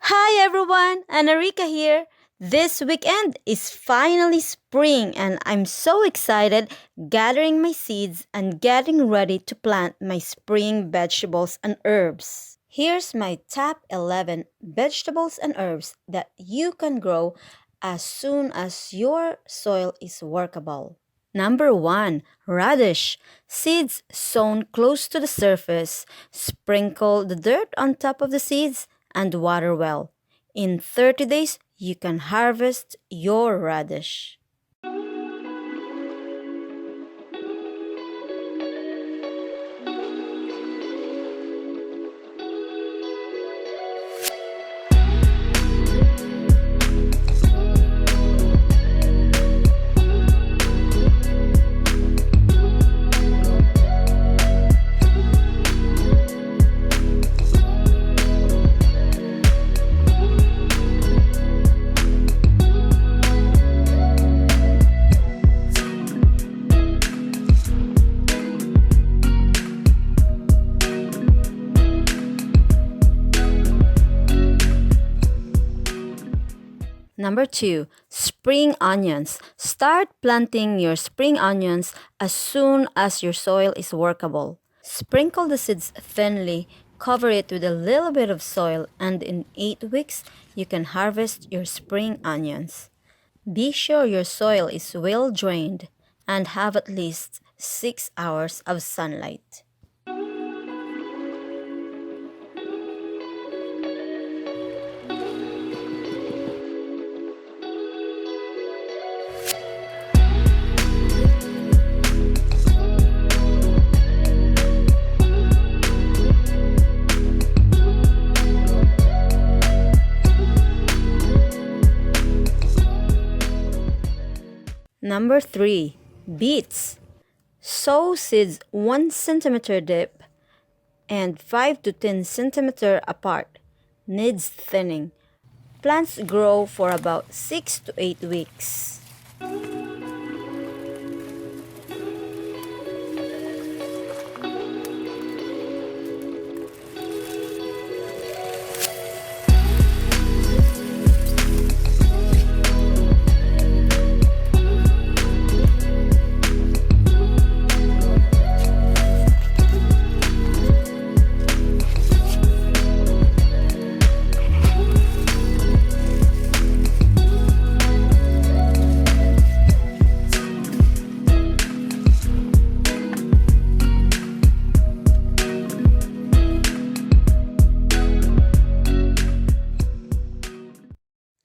Hi everyone, Rica here. This weekend is finally spring and I'm so excited gathering my seeds and getting ready to plant my spring vegetables and herbs. Here's my top 11 vegetables and herbs that you can grow as soon as your soil is workable. Number 1. Radish. Seeds sown close to the surface. Sprinkle the dirt on top of the seeds and water well. In 30 days, you can harvest your radish. Number 2. Spring onions. Start planting your spring onions as soon as your soil is workable. Sprinkle the seeds thinly, cover it with a little bit of soil, and in 8 weeks, you can harvest your spring onions. Be sure your soil is well drained and have at least 6 hours of sunlight. Number 3. Beets. Sow seeds 1 centimeter deep and 5 to 10 centimeter apart. Needs thinning. Plants grow for about 6 to 8 weeks.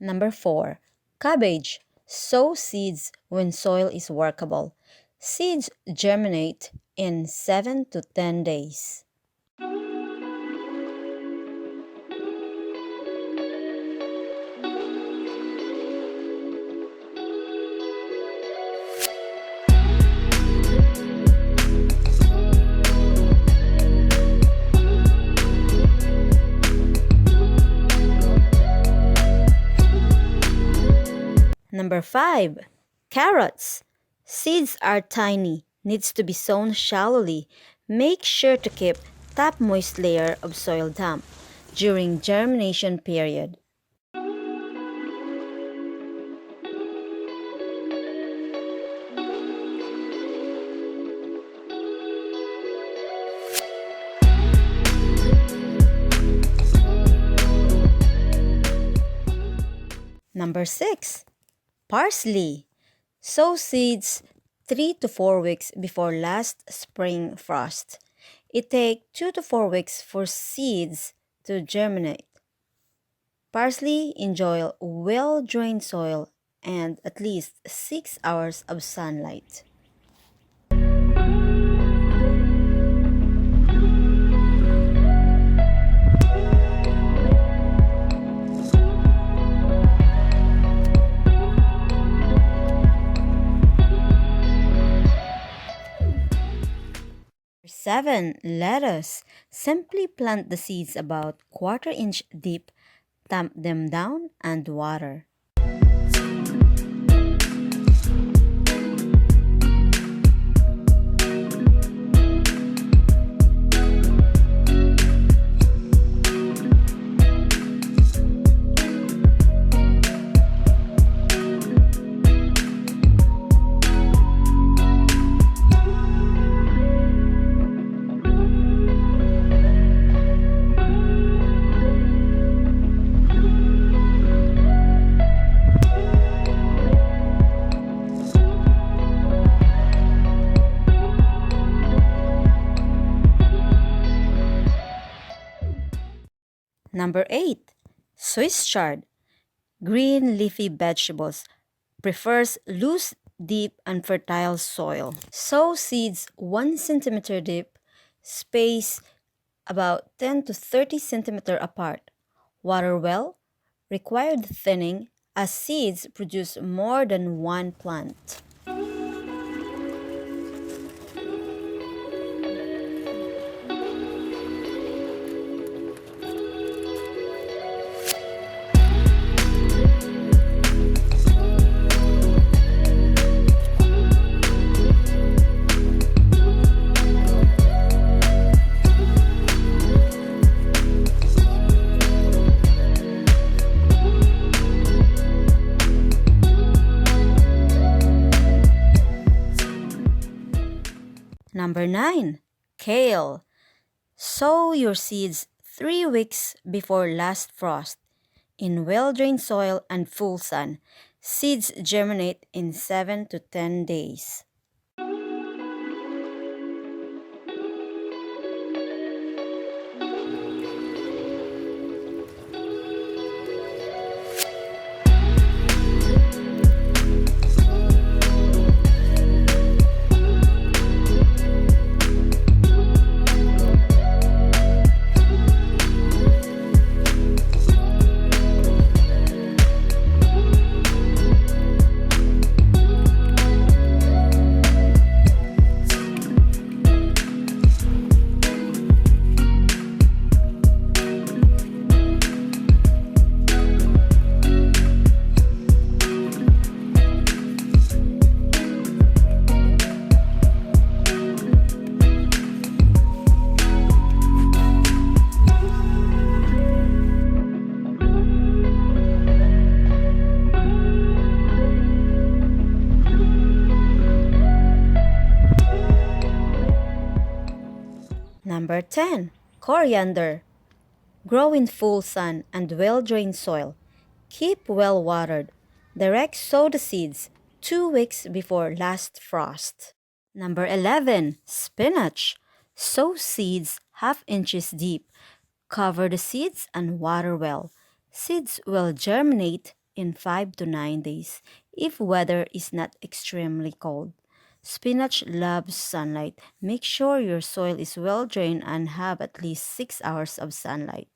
Number 4. Cabbage. Sow seeds when soil is workable. Seeds germinate in 7 to 10 days. Number 5. Carrots. Seeds are tiny, needs to be sown shallowly. Make sure to keep top moist layer of soil damp during germination period. Number 6. Parsley. Sow seeds 3 to 4 weeks before last spring frost. It takes 2 to 4 weeks for seeds to germinate. Parsley enjoy well-drained soil and at least 6 hours of sunlight. Number 7. Lettuce. Simply plant the seeds about 1/4 inch deep, tamp them down, and water. Number 8. Swiss chard. Green leafy vegetables. Prefers loose, deep, and fertile soil. Sow seeds 1 centimeter deep, space about 10 to 30 centimeter apart. Water well. Required thinning as seeds produce more than one plant. Number 9. Kale. Sow your seeds 3 weeks before last frost in well-drained soil and full sun. Seeds germinate in 7 to 10 days. Number 10. Coriander. Grow in full sun and well-drained soil. Keep well watered. Direct sow the seeds 2 weeks before last frost. Number 11. Spinach. Sow seeds half inches deep. Cover the seeds and water well. Seeds will germinate in 5 to 9 days if weather is not extremely cold. Spinach loves sunlight. Make sure your soil is well drained and have at least 6 hours of sunlight.